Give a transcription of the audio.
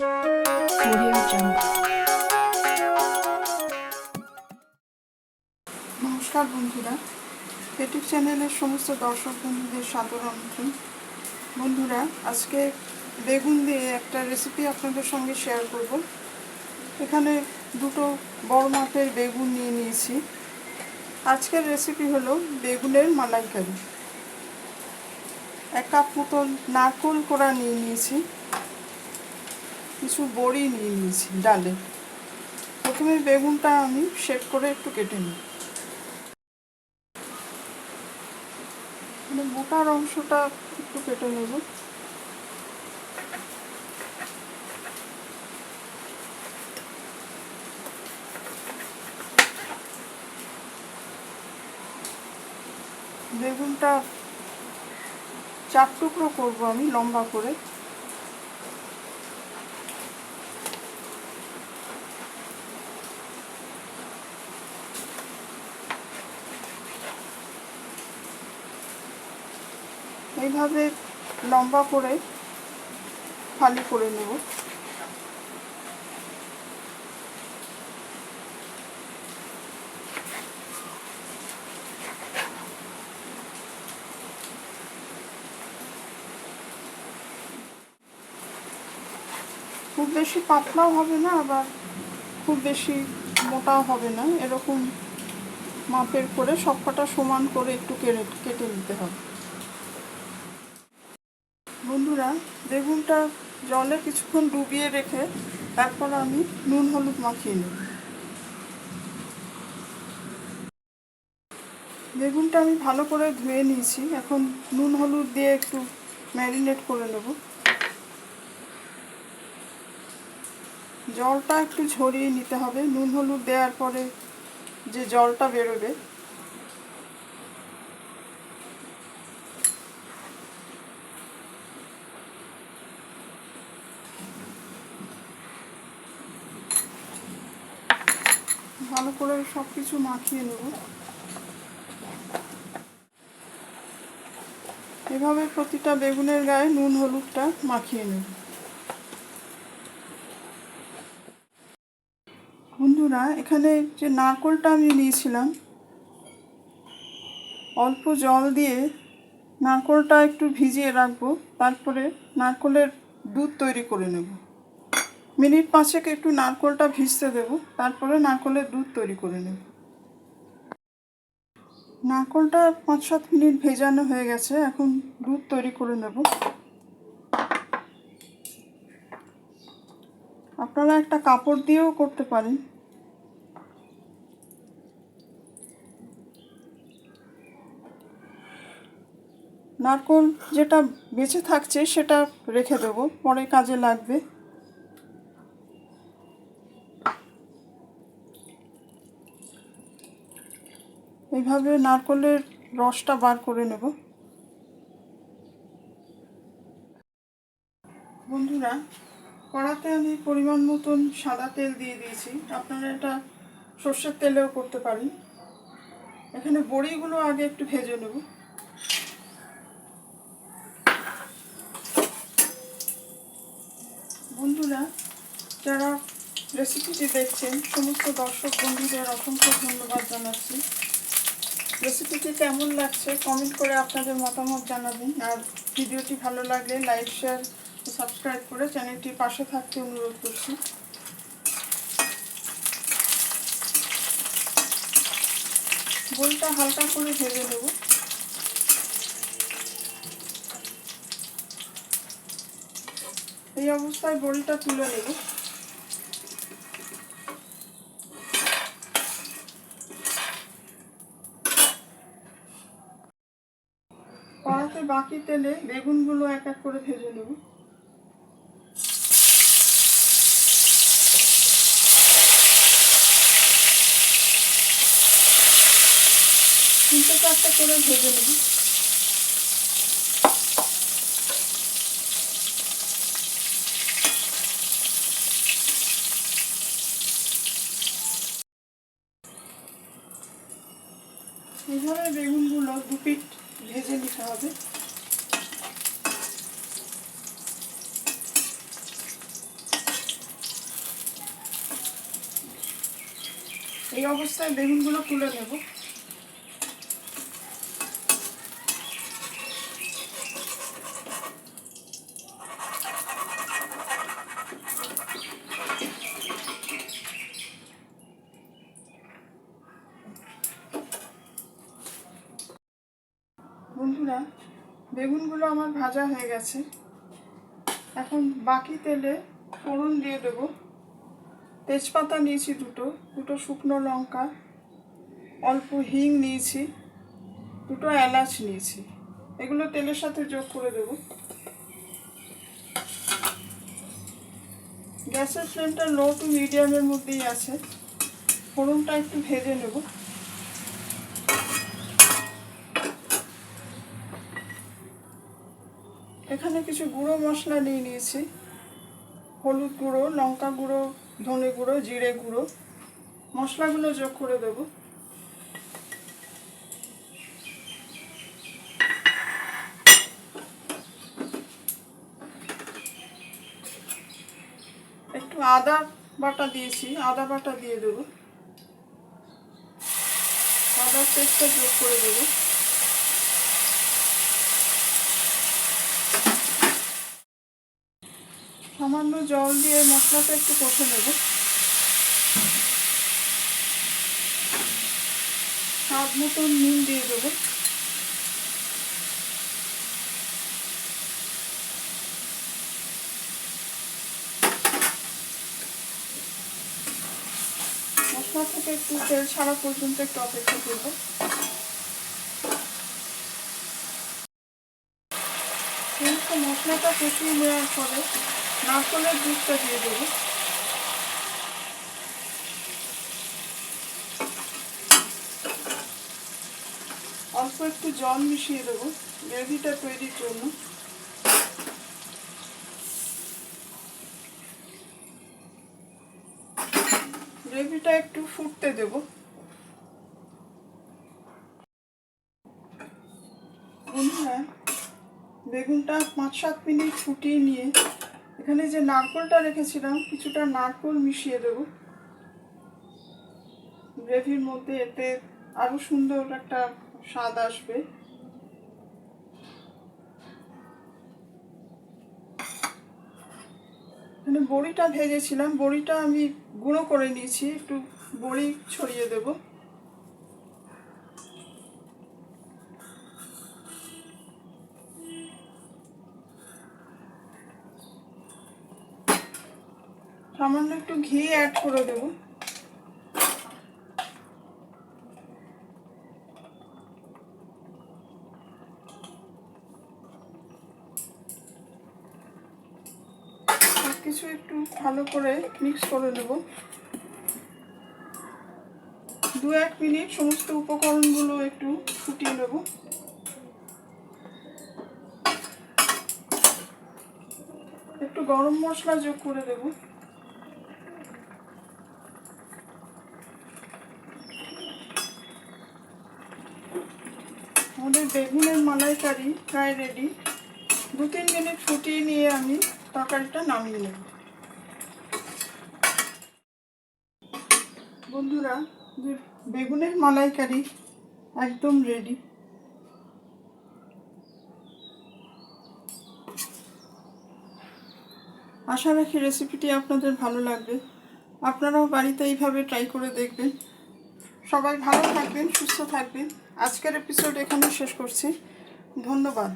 Audio Jungle. নমস্কার বন্ধুরা, YouTube চ্যানেলের সমস্ত দর্শক বন্ধুদের সাদর আমন্ত্রণ। বন্ধুরা, আজকে বেগুন দিয়ে একটা রেসিপি আপনাদের সঙ্গে শেয়ার করব। এখানে দুটো বড় মাপের বেগুন নিয়ে নিয়েছি। আজকের রেসিপি হলো বেগুনের মালাইকারি। 1 কাপ মতন নারকেল কোড়া নিয়ে নিয়েছি, কিছু বড়ি নিয়ে নিয়েছি ডালে। প্রথমে বেগুনটা আমি শেড করে একটু কেটে নিই। মোটার অংশটা একটু কেটে নেব। বেগুনটা 4 টুকরো করবো আমি লম্বা করে। এইভাবে লম্বা করে ফালি করে নেব। খুব বেশি পাতলাও হবে না, আবার খুব বেশি মোটাও হবে না, এরকম মাপের করে সবকটা সমান করে একটু কেটে নিতে হবে। বন্ধুরা, বেগুনটা জলে কিছুক্ষণ ডুবিয়ে রেখে তারপর আমি নুন হলুদ মাখিয়ে নেব। বেগুনটা আমি ভালো করে ধুয়ে নিয়েছি, এখন নুন হলুদ দিয়ে একটু ম্যারিনেট করে নেব। জলটা একটু ঝরিয়ে নিতে হবে। নুন হলুদ দেওয়ার পরে যে জলটা বেরোবে, ভালো করে সব কিছু মাখিয়ে নেব। এভাবে প্রতিটা বেগুনের গায়ে নুন হলুদটা মাখিয়ে নেব। বন্ধুরা, এখানে যে নারকেলটা আমি নিয়েছিলাম, অল্প জল দিয়ে নারকেলটা একটু ভিজিয়ে রাখবো, তারপরে নারকেলের দুধ তৈরি করে নেব। মিনিট 5 একটু নারকেলটা ভিজতে দেব, তারপরে নারকেলের দুধ তৈরি করে নেব। নারকেলটা 5-7 মিনিট ভেজানো হয়ে গেছে, এখন দুধ তৈরি করে নেব। আপনারা একটা কাপড় দিয়েও করতে পারেন। নারকেল যেটা বেঁচে থাকছে সেটা রেখে দেব, পরে কাজে লাগবে। এইভাবে নারকেলের রসটা বার করে নেব। বন্ধুরা, কড়াতে আমি পরিমাণ মতন সাদা তেল দিয়ে দিয়েছি, আপনারা এটা সর্ষের তেলেও করতে পারেন। এখানে বড়িগুলো আগে একটু ভেজে নেব। বন্ধুরা, যারা রেসিপিটি দেখছেন সমস্ত দর্শক বন্ধুদের অসংখ্য ধন্যবাদ জানাচ্ছি। রেসিপিটি কেমন লাগছে কমেন্ট করে আপনাদের মতামত জানাবেন, আর ভিডিওটি ভালো লাগলে লাইক, শেয়ার ও সাবস্ক্রাইব করে চ্যানেলটির পাশে থাকতে অনুরোধ করছি। বড়িটা হালকা করে ভেজে নেব। এই অবস্থায় বড়িটা তুলে নেব। কড়াতে বাকি তেলে বেগুনগুলো এক এক করে ভেজে নেব। 3-4টা করে ভেজে নেব। এইভাবে বেগুনগুলো 2 পিঠ ভেজে নিতে হবে। এই অবস্থায় বেগুনগুলো তুলে নেব। বন্ধুরা, বেগুনগুলো আমার ভাজা হয়ে গেছে। এখন বাকি তেলে ফোড়ন দিয়ে দেব। তেজপাতা নিয়েছি দুটো শুকনো লঙ্কা, অল্প হিং নিয়েছি, দুটো এলাচ নিয়েছি। এগুলো তেলের সাথে যোগ করে দেব। গ্যাসের ফ্লেমটা লো টু মিডিয়ামের মধ্যেই আছে। ফোড়নটা একটু ভেজে নেব। এখানে কিছু গুঁড়ো মশলা নিয়ে নিয়েছি। হলুদ গুঁড়ো, লঙ্কা গুঁড়ো, ধনে গুঁড়ো, জিরে গুঁড়ো। মশলাগুলো যোগ করে দেব। একটু আদা বাটা দিয়েছি, আদা বাটা দিয়ে দেব। আদার পেস্টটা যোগ করে দেব। সামান্য জল দিয়ে মশলাটা একটু কষে নেব। স্বাদ মতো নুন দিয়ে দেবো। মশলা থেকে একটু তেল ছাড়া পর্যন্ত একটু অপেক্ষা করব। কিন্তু মশলাটা কষিয়ে নেওয়ার পরে নারকেলের দুধটা দিয়ে দেবো। অল্প একটু জল মিশিয়ে দেবো গ্রেভিটা তৈরির জন্য। গ্রেভিটা একটু ফুটতে দেব। বন্ধুরা, বেগুনটা 5-7 মিনিট ফুটিয়ে নিয়ে এখানে যে নারকেলটা রেখেছিলাম কিছুটা নারকেল মিশিয়ে দেব গ্রেভির মধ্যে। এতে আরো সুন্দর একটা স্বাদ আসবে। এখানে বড়িটা ভেজেছিলাম, বড়িটা আমি গুঁড়ো করে নিয়েছি। একটু বড়ি ছড়িয়ে দেব। সামান্য একটু ঘি অ্যাড করে দেব। সবকিছু একটু ভালো করে মিক্স করে নেব। 2-1 মিনিট সমস্ত উপকরণগুলো একটু ফুটিয়ে নেব। একটু গরম মশলা যোগ করে দেব। আমাদের বেগুনের মালাইকারি প্রায় রেডি। 2-3 মিনিট ফুটিয়ে নিয়ে আমি তরকারিটা নামিয়ে নেব। বন্ধুরা, বেগুনের মালাইকারি একদম রেডি। আশা রাখি রেসিপিটি আপনাদের ভালো লাগবে। আপনারাও বাড়িতে এইভাবে ট্রাই করে দেখবেন। সবাই ভালো থাকবেন, সুস্থ থাকবেন। আজকের এপিসোড এখানেই শেষ করছি। ধন্যবাদ।